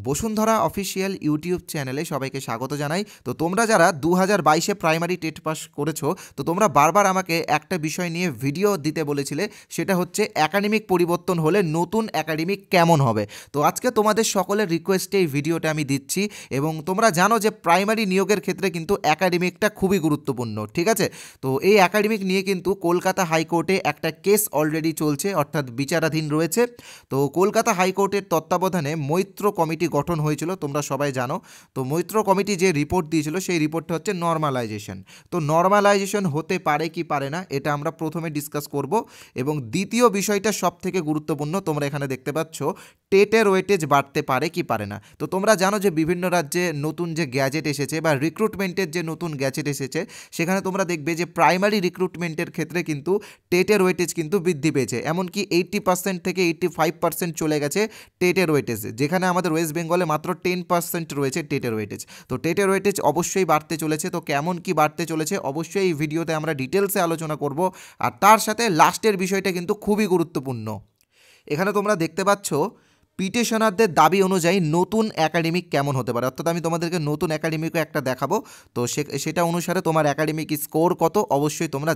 Bashundhara official YouTube চ্যানেলে সবাইকে স্বাগত জানাই। তো তোমরা যারা 2022-এ প্রাইমারি টেট পাস করেছো, তো তোমরা বারবার আমাকে একটা বিষয় নিয়ে ভিডিও দিতে বলেছিলে, সেটা হচ্ছে একাডেমিক পরিবর্তন হলে নতুন একাডেমিক কেমন হবে। তো আজকে তোমাদের সকলের রিকোয়েস্টে এই ভিডিওটা আমি দিচ্ছি। এবং তোমরা জানো যে প্রাইমারি নিয়োগের ক্ষেত্রে কিন্তু একাডেমিকটা খুবই গুরুত্বপূর্ণ, ঠিক আছে। তো এই একাডেমিক নিয়ে কিন্তু কলকাতা হাইকোর্টে একটা কেস অলরেডি চলছে, অর্থাৎ বিচারাধীন রয়েছে। তো কলকাতা হাইকোর্টের তত্ত্বাবধানে মৈত্র কমিটি গঠন হয়েছিল, তোমরা সবাই জানো। তো মৈত্র কমিটি যে রিপোর্ট দিয়েছিল সেই রিপোর্টটা হচ্ছে নর্মালাইজেশন। তো নর্মালাইজেশন হতে পারে কি পারে না, এটা আমরা প্রথমে ডিসকাস করব। এবং দ্বিতীয় বিষয়টা সব থেকে গুরুত্বপূর্ণ, তোমরা এখানে দেখতে পাচ্ছ টেটের ওয়েটেজ বাড়তে পারে কি পারে না। তো তোমরা জানো যে বিভিন্ন রাজ্যে নতুন যে গ্যাজেট এসেছে বা রিক্রুটমেন্টের যে নতুন গ্যাজেট এসেছে, সেখানে তোমরা দেখবে যে প্রাইমারি রিক্রুটমেন্টের ক্ষেত্রে কিন্তু টেটের ওয়েটেজ কিন্তু বৃদ্ধি পেয়েছে। এমনকি 80% থেকে 85% চলে গেছে টেটের ওয়েটেজ, যেখানে আমাদের ওয়েস্ট বেঙ্গলে মাত্র 10% রয়েছে টেটের ওয়েটেজ। তো টেটের ওয়েটেজ অবশ্যই বাড়তে চলেছে। তো কেমন কি বাড়তে চলেছে অবশ্যই এই ভিডিওতে আমরা ডিটেলসে আলোচনা করব। আর তার সাথে লাস্টের বিষয়টা কিন্তু খুবই গুরুত্বপূর্ণ। এখানে তোমরা দেখতে পাচ্ছ পিটিশনারদের দাবি অনুযায়ী নতুন একাডেমিক কেমন হতে পারে, অর্থাৎ আমি তোমাদেরকে নতুন একাডেমিকও একটা দেখাবো। তো সেটা অনুসারে তোমার একাডেমিক স্কোর কত অবশ্যই তোমরা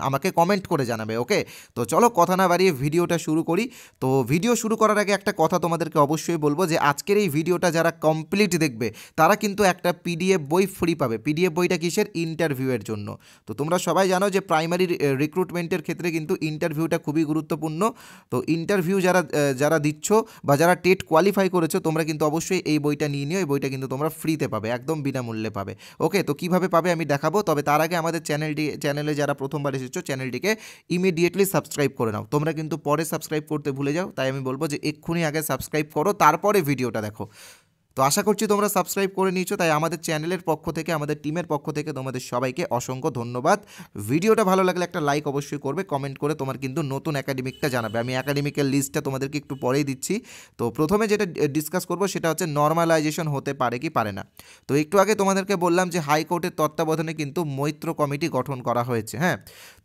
আমাকে কমেন্ট করে জানাবে, ওকে। তো চলো কথা না বাড়িয়ে ভিডিওটা শুরু করি। তো ভিডিও শুরু করার আগে একটা কথা তোমাদেরকে অবশ্যই বলবো যে আজকের এই ভিডিওটা যারা কমপ্লিট দেখবে তারা কিন্তু একটা পিডিএফ বই ফ্রি পাবে। পিডিএফ বইটা কিসের? ইন্টারভিউয়ের জন্য। তো তোমরা সবাই জানো যে প্রাইমারি রিক্রুটমেন্টের ক্ষেত্রে কিন্তু ইন্টারভিউটা খুবই গুরুত্বপূর্ণ। তো ইন্টারভিউ যারা দিচ্ছ বা যারা টেট কোয়ালিফাই করেছো, তোমরা কিন্তু অবশ্যই এই বইটা নিয়ে নিও। এই বইটা কিন্তু তোমরা ফ্রিতে পাবে, একদম বিনামূল্যে পাবে, ওকে। তো কীভাবে পাবে আমি দেখাবো, তবে তার আগে আমাদের চ্যানেলে যারা প্রথমবার এসেছো চ্যানেলটিকে ইমিডিয়েটলি সাবস্ক্রাইব করে নাও। তোমরা কিন্তু পরে সাবস্ক্রাইব করতে ভুলে যাও, তাই আমি বলবো যে এক্ষুনি আগে সাবস্ক্রাইব করো, তারপরে ভিডিওটা দেখো। তো আশা করছি তোমরা সাবস্ক্রাইব করে নিয়েছো, তাই আমাদের চ্যানেলের পক্ষ থেকে, আমাদের টিমের পক্ষ থেকে তোমাদের সবাইকে অসংখ্য ধন্যবাদ। ভিডিওটা ভালো লাগলে একটা লাইক অবশ্যই করবে, কমেন্ট করে তোমার কিন্তু নতুন একাডেমিকটা জানাবে। আমি একাডেমিকের লিস্টটা তোমাদেরকে একটু পরেই দিচ্ছি। তো প্রথমে যেটা ডিসকাস করবো সেটা হচ্ছে নর্মালাইজেশন হতে পারে কি পারে না। তো একটু আগে তোমাদেরকে বললাম যে হাইকোর্টের তত্ত্বাবধানে কিন্তু মৈত্র কমিটি গঠন করা হয়েছে, হ্যাঁ।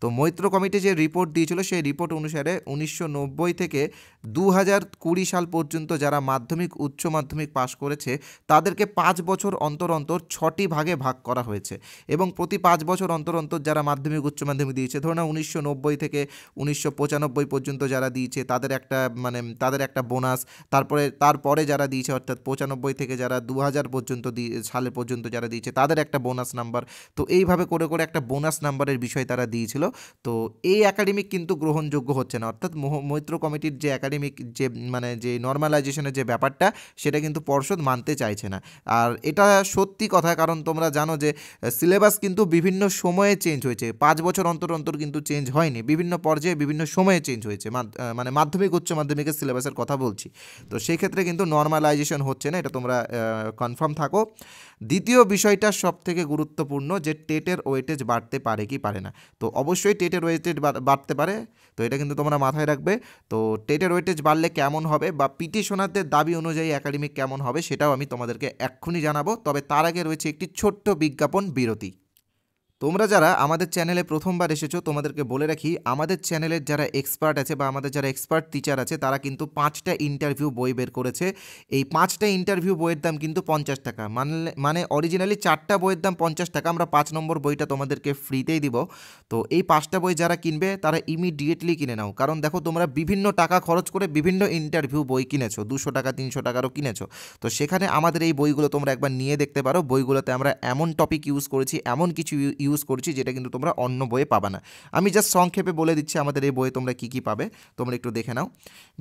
তো মৈত্র কমিটি যে রিপোর্ট দিয়েছিল সেই রিপোর্ট অনুসারে 1990 থেকে 2020 সাল পর্যন্ত যারা মাধ্যমিক উচ্চ মাধ্যমিক পাশ করেছে তাদেরকে 5 বছর অন্তর অন্তর 6টি ভাগে ভাগ করা হয়েছে। এবং প্রতি 5 বছর অন্তর অন্তর যারা মাধ্যমিক উচ্চ মাধ্যমিক দিয়েছে, ধরুন 1990 থেকে 1995 পর্যন্ত যারা দিয়েছে তাদের একটা বোনাস। তারপরে যারা দিয়েছে, অর্থাৎ 95 থেকে যারা 2000 সালে পর্যন্ত যারা দিয়েছে তাদের একটা বোনাস নাম্বার। তো এইভাবে করে করে একটা বোনাস নাম্বারের বিষয় তারা দিয়েছিল। তো এই একাডেমিক কিন্তু গ্রহণযোগ্য হচ্ছে না, অর্থাৎ মৈত্র কমিটির যে একাডেমিক যে নর্মালাইজেশনের যে ব্যাপারটা, সেটা কিন্তু পর্ষদ মানতে চাইছে না। আর এটা সত্যি কথা, কারণ তোমরা জানো যে সিলেবাস কিন্তু বিভিন্ন সময়ে চেঞ্জ হয়েছে, 5 বছর অন্তর অন্তর কিন্তু চেঞ্জ হয়নি, বিভিন্ন পর্যায়ে বিভিন্ন সময়ে চেঞ্জ হয়েছে। মাধ্যমিক উচ্চ মাধ্যমিকের সিলেবাসের কথা বলছি। তো সেই ক্ষেত্রে কিন্তু নর্মালাইজেশন হচ্ছে না, এটা তোমরা কনফার্ম থাকো। দ্বিতীয় বিষয়টা সব থেকে গুরুত্বপূর্ণ, যে টেটের ওয়েটেজ বাড়তে পারে কি পারে না। তো অবশ্যই টেটের ওয়েটেজ বাড়তে পারে, তো এটা কিন্তু তোমরা মাথায় রাখবে। তো টেটের ওয়েটেজ বাড়লে কেমন হবে বা পিটিশনারদের দাবি অনুযায়ী একাডেমিক কেমন হবে সেটাও আমি তোমাদেরকে এক্ষুনি জানাবো। তবে তার আগে রয়েছে একটি ছোট্ট বিজ্ঞাপন বিরতি। তোমরা যারা আমাদের চ্যানেলে প্রথমবার এসেছো, তোমাদেরকে বলে রাখি, আমাদের চ্যানেলের যারা এক্সপার্ট আছে বা আমাদের যারা এক্সপার্ট টিচার আছে, তারা কিন্তু 5টা ইন্টারভিউ বই বের করেছে। এই 5টা ইন্টারভিউ বইয়ের দাম কিন্তু 50 টাকা, মানে অরিজিনালি 4টা বইয়ের দাম 50 টাকা, আমরা 5 নম্বর বইটা তোমাদেরকে ফ্রিতেই দিব। তো এই 5টা বই যারা কিনবে তারা ইমিডিয়েটলি কিনে নাও, কারণ দেখো তোমরা বিভিন্ন টাকা খরচ করে বিভিন্ন ইন্টারভিউ বই কিনেছো, 200 টাকা 300 টাকারও কিনেছো। তো সেখানে আমাদের এই বইগুলো তোমরা একবার নিয়ে দেখতে পারো। বইগুলোতে আমরা এমন টপিক ইউজ করেছি, এমন কিছু ইউজ করছি যেটা কিন্তু তোমরা অন্য বইয়ে পাবে না। আমি জাস্ট সংক্ষেপে বলে দিচ্ছি আমাদের এই বইয়ে তোমরা কী কী পাবে, তোমরা একটু দেখে নাও।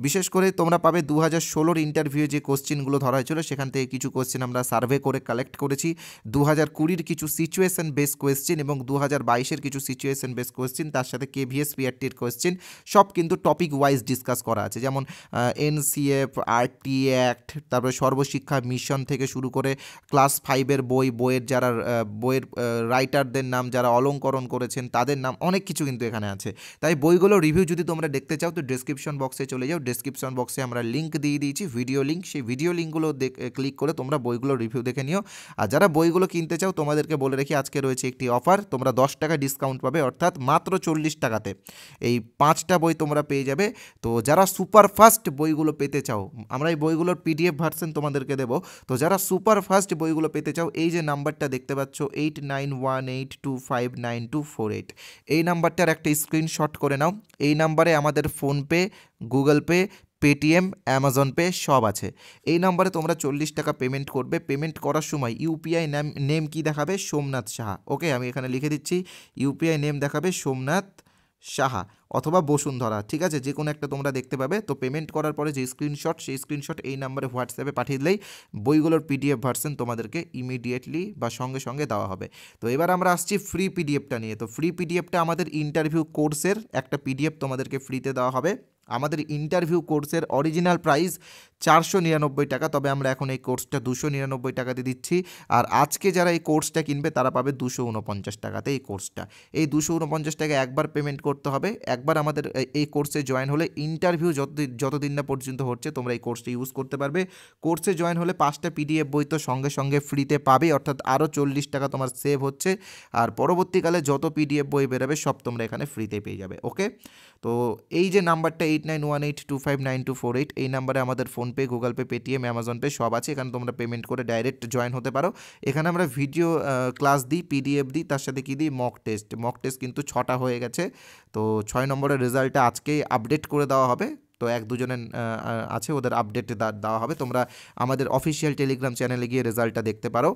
বিশেষ করে তোমরা পাবে 2016 ইন্টারভিউ যে কোশ্চেনগুলো ধরা হয়েছিল, সেখান থেকে কিছু কোশ্চেন আমরা সার্ভে করে কালেক্ট করেছি। 2020 কিছু সিচুয়েশন বেস কোয়েশ্চেন এবং 2022 কিছু সিচুয়েশন বেস কোয়েশ্চেন, তার সাথে কেভিএস পিআরটির কোয়েশ্চেন, সব কিন্তু টপিক ওয়াইজ ডিসকাস করা আছে। যেমন এনসিএফ, আরটি অ্যাক্ট, তারপরে সর্বশিক্ষা মিশন থেকে শুরু করে ক্লাস 5-এর বইয়ের যারা বইয়ের রাইটারদের নাম, যারা অলঙ্করণ করেছেন তাদের নাম, অনেক কিছু কিন্তু এখানে আছে। তাই বইগুলো রিভিউ যদি তোমরা দেখতে চাও তো ডেসক্রিপশন বক্সে চলে যাও, ডেসক্রিপশন বক্সে আমরা লিঙ্ক দিয়ে দিয়েছি, ভিডিও লিঙ্ক, সেই ভিডিও লিঙ্কগুলো ক্লিক করে তোমরা বইগুলো রিভিউ দেখে নিও। আর যারা বইগুলো কিনতে চাও তোমাদেরকে বলে রাখি আজকে রয়েছে একটি অফার, তোমরা 10 টাকা ডিসকাউন্ট পাবে, অর্থাৎ মাত্র 40 টাকাতে এই 5টা বই তোমরা পেয়ে যাবে। তো যারা সুপার ফাস্ট বইগুলো পেতে চাও, আমরা এই বইগুলোর পিডিএফ ভার্সন তোমাদেরকে দেবো। তো যারা সুপার ফাস্ট বইগুলো পেতে চাও, এই যে নাম্বারটা দেখতে পাচ্ছ 8918259248, এই নাম্বারটার একটা স্ক্রিনশট করে নাও। এই নাম্বারে আমাদের PhonePe, Google pay, Paytm, Amazon pay সব আছে। এই নাম্বারে তোমরা 40 টাকা পেমেন্ট করবে। পেমেন্ট করার সময় ইউপিআই নেম কি দেখাবে? সোমনাথ সাহা। ওকে, আমি এখানে লিখে দিচ্ছি, ইউপিআই নেম দেখাবে সোমনাথ সাহা অথবা বসুন্ধরা, ঠিক আছে, যে কোনো একটা তোমরা দেখতে পাবে। তো পেমেন্ট করার পরে যে স্ক্রিনশট, সেই স্ক্রিনশট এই নাম্বারে হোয়াটসঅ্যাপে পাঠিয়ে দিলেই বইগুলোর পিডিএফ ভার্সন তোমাদেরকে ইমিডিয়েটলি বা সঙ্গে সঙ্গে দেওয়া হবে। তো এবার আমরা আসছি ফ্রি পিডিএফটা নিয়ে। তো ফ্রি পিডিএফটা আমাদের ইন্টারভিউ কোর্সের একটা পিডিএফ তোমাদেরকে ফ্রিতে দেওয়া হবে। আমাদের ইন্টারভিউ কোর্সের অরিজিনাল প্রাইস 499 টাকা, তবে আমরা এখন এই কোর্সটা 299 টাকাতে দিচ্ছি। আর আজকে যারা এই কোর্সটা কিনবে তারা পাবে 249 টাকাতে এই কোর্সটা। এই 249 টাকা একবার পেমেন্ট করতে হবে। একবার আমাদের এই কোর্সে জয়েন হলে ইন্টারভিউ যতদিন না পর্যন্ত হচ্ছে তোমরা এই কোর্সটা ইউজ করতে পারবে। কোর্সে জয়েন হলে 5টা পিডিএফ বই তো সঙ্গে সঙ্গে ফ্রিতে পাবে, অর্থাৎ আরও 40 টাকা তোমার সেভ হচ্ছে। আর পরবর্তীকালে যত পিডিএফ বই বেরোবে সব তোমরা এখানে ফ্রিতে পেয়ে যাবে। ওকে, তো এই যে নাম্বারটা 8918259248, এই নাম্বারে আমাদের PhonePe, Google pay, Paytm, Amazon pay সব আছে। এখানে তোমরা পেমেন্ট করে ডাইরেক্ট জয়েন হতে পারো। এখানে আমরা ভিডিও ক্লাস দিই, পিডিএফ দিই, তার সাথে কী দিই? মক টেস্ট কিন্তু 6টা হয়ে গেছে। তো 6 নম্বরের রেজাল্টটা আজকেই আপডেট করে দেওয়া হবে। তো 1-2 জনের আছে, ওদের আপডেট দেওয়া হবে। তোমরা আমাদের অফিসিয়াল টেলিগ্রাম চ্যানেলে গিয়ে রেজাল্টটা দেখতে পারো,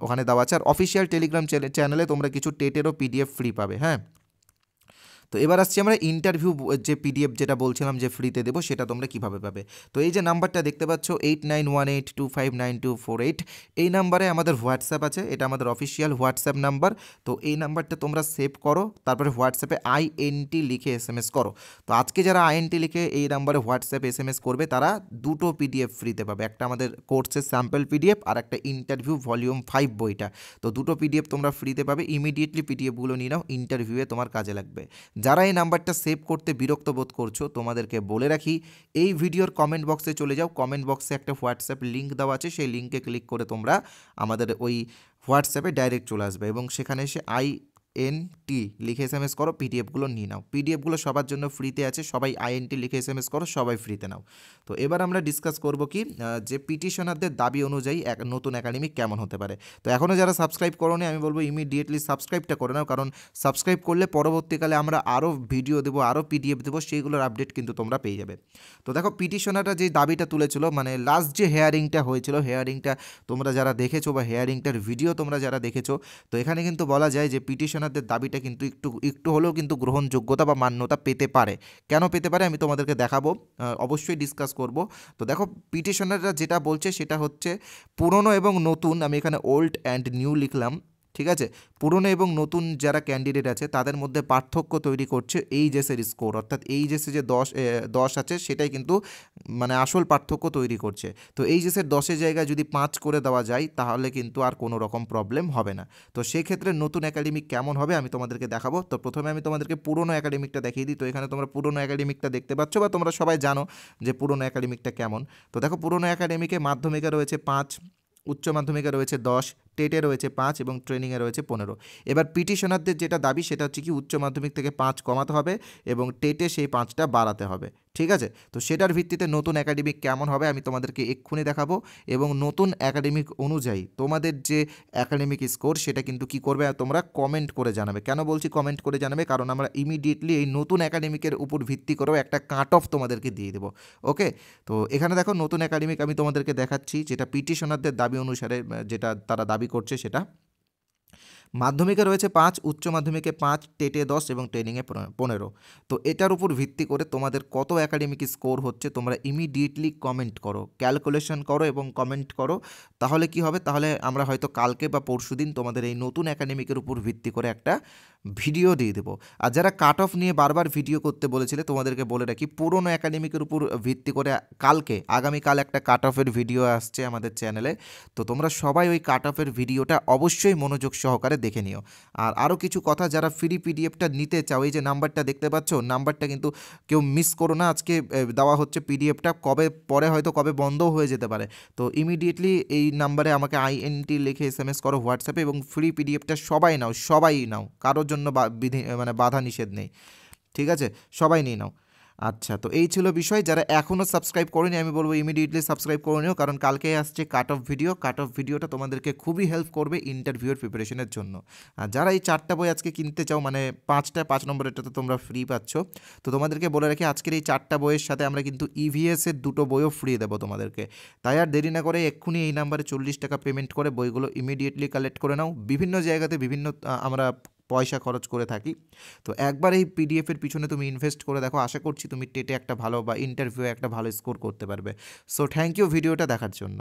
ওখানে দেওয়া আছে। আর অফিসিয়াল টেলিগ্রাম চ্যানেলে তোমরা কিছু টেটেরও পিডিএফ ফ্রি পাবে। হ্যাঁ, তো এবার আসছি আমরা ইন্টারভিউ যে পিডিএফ যেটা বলছিলাম যে ফ্রিতে দেবো, সেটা তোমরা কীভাবে পাবে। তো এই যে নাম্বারটা দেখতে পাচ্ছ 8918259248, এই নাম্বারে আমাদের হোয়াটসঅ্যাপ আছে, এটা আমাদের অফিসিয়াল হোয়াটসঅ্যাপ নাম্বার। তো এই নাম্বারটা তোমরা সেভ করো, তারপরে হোয়াটসঅ্যাপে আইএনটি লিখে এসএমএস করো। তো আজকে যারা আইএনটি লিখে এই নাম্বারে হোয়াটসঅ্যাপ এসএমএস করবে তারা 2টো পিডিএফ ফ্রিতে পাবে, একটা আমাদের কোর্সের স্যাম্পল পিডিএফ আর একটা ইন্টারভিউ ভলিউম 5 বইটা। তো 2টো পিডিএফ তোমরা ফ্রিতে পাবে। ইমিডিয়েটলি পিডিএফগুলো নিয়ে নাও, ইন্টারভিউয়ে তোমার কাজে লাগবে। যারা এই নাম্বারটা সেভ করতে বিরক্ত বোধ করছো, তোমাদেরকে বলে রাখি এই ভিডিওর কমেন্ট বক্সে চলে যাও, কমেন্ট বক্সে একটা হোয়াটসঅ্যাপ লিঙ্ক দেওয়া আছে, সেই লিঙ্কে ক্লিক করে তোমরা আমাদের ওই হোয়াটসঅ্যাপে ডাইরেক্ট চলে আসবে এবং সেখানে এসে আইএনটি লিখে এসএমএস করো, পিডিএফগুলো নিয়ে নাও। পিডিএফগুলো সবার জন্য ফ্রিতে আছে, সবাই আইএনটি লিখে এসএমএস করো, সবাই ফ্রিতে নাও। তো এবার আমরা ডিসকাস করব কি, যে পিটিশনারদের দাবি অনুযায়ী নতুন একাডেমি কেমন হতে পারে। তো এখনও যারা সাবস্ক্রাইব করোনি আমি বলবো ইমিডিয়েটলি সাবস্ক্রাইবটা করে নাও, কারণ সাবস্ক্রাইব করলে পরবর্তীকালে আমরা আরও ভিডিও দেবো, আরও পিডিএফ দেবো, সেইগুলোর আপডেট কিন্তু তোমরা পেয়ে যাবে। তো দেখো, পিটিশনাররা যে দাবিটা তুলেছিল, মানে লাস্ট যে হেয়ারিংটা হয়েছিল, হেয়ারিংটা তোমরা যারা দেখেছো বা হেয়ারিংটার ভিডিও তোমরা যারা দেখেছো, তো এখানে কিন্তু বলা যায় যে পিটিশনারদের দাবিটা কিন্তু একটু হলেও কিন্তু গ্রহণযোগ্যতা বা মান্যতা পেতে পারে। কেন পেতে পারে আমি তোমাদেরকে দেখাবো, অবশ্যই ডিসকাস করব। তো দেখো, পিটিশনাররা যেটা বলছে সেটা হচ্ছে পুরনো এবং নতুন, আমি এখানে ওল্ড অ্যান্ড নিউ লিখলাম, ঠিক আছে, পুরনো এবং নতুন যারা ক্যান্ডিডেট আছে তাদের মধ্যে পার্থক্য তৈরি করছে এইচএসের স্কোর, অর্থাৎ এইচএসে যে 10 আছে সেটাই কিন্তু মানে আসল পার্থক্য তৈরি করছে। তো এইচএসের 10-এর জায়গায় যদি 5 করে দেওয়া যায় তাহলে কিন্তু আর কোনো রকম প্রবলেম হবে না। তো সেই ক্ষেত্রে নতুন একাডেমিক কেমন হবে আমি তোমাদেরকে দেখাবো। তো প্রথমে আমি তোমাদেরকে পুরনো একাডেমিকটা দেখিয়ে দিই। তো এখানে তোমরা পুরনো একাডেমিকটা দেখতে পাচ্ছ বা তোমরা সবাই জানো যে পুরনো একাডেমিকটা কেমন। তো দেখো, পুরনো একাডেমিকে মাধ্যমিকে রয়েছে 5, উচ্চ মাধ্যমিকে রয়েছে 10, টেটে রয়েছে 5 এবং ট্রেনিংয়ে রয়েছে 15। এবার পিটিশনারদের যেটা দাবি সেটা হচ্ছে কি উচ্চ মাধ্যমিক থেকে 5 কমাতে হবে এবং টেটে সেই 5টা বাড়াতে হবে, ঠিক আছে। তো সেটার ভিত্তিতে নতুন একাডেমিক কেমন হবে আমি তোমাদেরকে এক্ষুনি দেখাবো এবং নতুন একাডেমিক অনুযায়ী তোমাদের যে একাডেমিক স্কোর সেটা কিন্তু কি করবে তোমরা কমেন্ট করে জানাবে। কেন বলছি কমেন্ট করে জানাবে? কারণ আমরা ইমিডিয়েটলি এই নতুন একাডেমিকের উপর ভিত্তি করেও একটা কাট অফ তোমাদেরকে দিয়ে দেবো। ওকে, তো এখানে দেখো নতুন একাডেমিক আমি তোমাদেরকে দেখাচ্ছি, যেটা পিটিশনারদের দাবি অনুসারে যেটা তারা দাবি করছে সেটা মাধ্যমিকে রয়েছে 5, উচ্চ মাধ্যমিকে 5, টেটে 10 এবং ট্রেনিংয়ে 15। তো এটার উপর ভিত্তি করে তোমাদের কত একাডেমিক স্কোর হচ্ছে তোমরা ইমিডিয়েটলি কমেন্ট করো, ক্যালকুলেশন করো এবং কমেন্ট করো। তাহলে কি হবে, তাহলে আমরা হয়তো কালকে বা পরশুদিন তোমাদের এই নতুন একাডেমিকের উপর ভিত্তি করে একটা ভিডিও দিয়ে দেবো। আর যারা কাট অফ নিয়ে বারবার ভিডিও করতে বলেছিলে তোমাদেরকে বলে রাখি, পুরনো একাডেমিকের উপর ভিত্তি করে আগামীকাল একটা কাট অফের ভিডিও আসছে আমাদের চ্যানেলে। তো তোমরা সবাই ওই কাট অফের ভিডিওটা অবশ্যই মনোযোগ সহকারে দেখে নিও। আর আরও কিছু কথা, যারা ফ্রি পিডিএফটা নিতে চাও, এই যে নাম্বারটা দেখতে পাচ্ছ, নাম্বারটা কিন্তু কেউ মিস করো না। আজকে দেওয়া হচ্ছে পিডিএফটা, কবে বন্ধও হয়ে যেতে পারে। তো ইমিডিয়েটলি এই নাম্বারে আমাকে INT লিখে SMS করো হোয়াটসঅ্যাপে, এবং ফ্রি পিডিএফটা সবাই নাও, কারোর জন্য বাধা নিষেধ নেই, ঠিক আছে? সবাই নিয়ে নাও। আচ্ছা, তো এই ছিল বিষয়। যারা এখনও সাবস্ক্রাইব করেনি আমি বলবো ইমিডিয়েটলি সাবস্ক্রাইব করে নিও, কারণ কালকে আসছে কাট অফ ভিডিওটা তোমাদেরকে খুবই হেল্প করবে ইন্টারভিউয়ের প্রিপারেশনের জন্য। আর যারা এই 4টা বই আজকে কিনতে চাও, মানে 5 নম্বরেরটা তো তোমরা ফ্রি পাচ্ছ, তো তোমাদেরকে বলে রাখি আজকের এই 4টা বইয়ের সাথে আমরা কিন্তু EVS এর 2টো বইও ফ্রি দেবো তোমাদেরকে। তাই আর দেরি না করে এক্ষুনি এই নাম্বারে 40 টাকা পেমেন্ট করে বইগুলো ইমিডিয়েটলি কালেক্ট করে নাও। বিভিন্ন জায়গাতে আমরা পয়সা খরচ করে থাকি। তো একবার এই পিডিএফের পিছনে তুমি ইনভেস্ট করে দেখো, আশা করছি তুমি টেটে একটা ভালো বা ইন্টারভিউ একটা ভালো স্কোর করতে পারবে। সো থ্যাংক ইউ ভিডিওটা দেখার জন্য।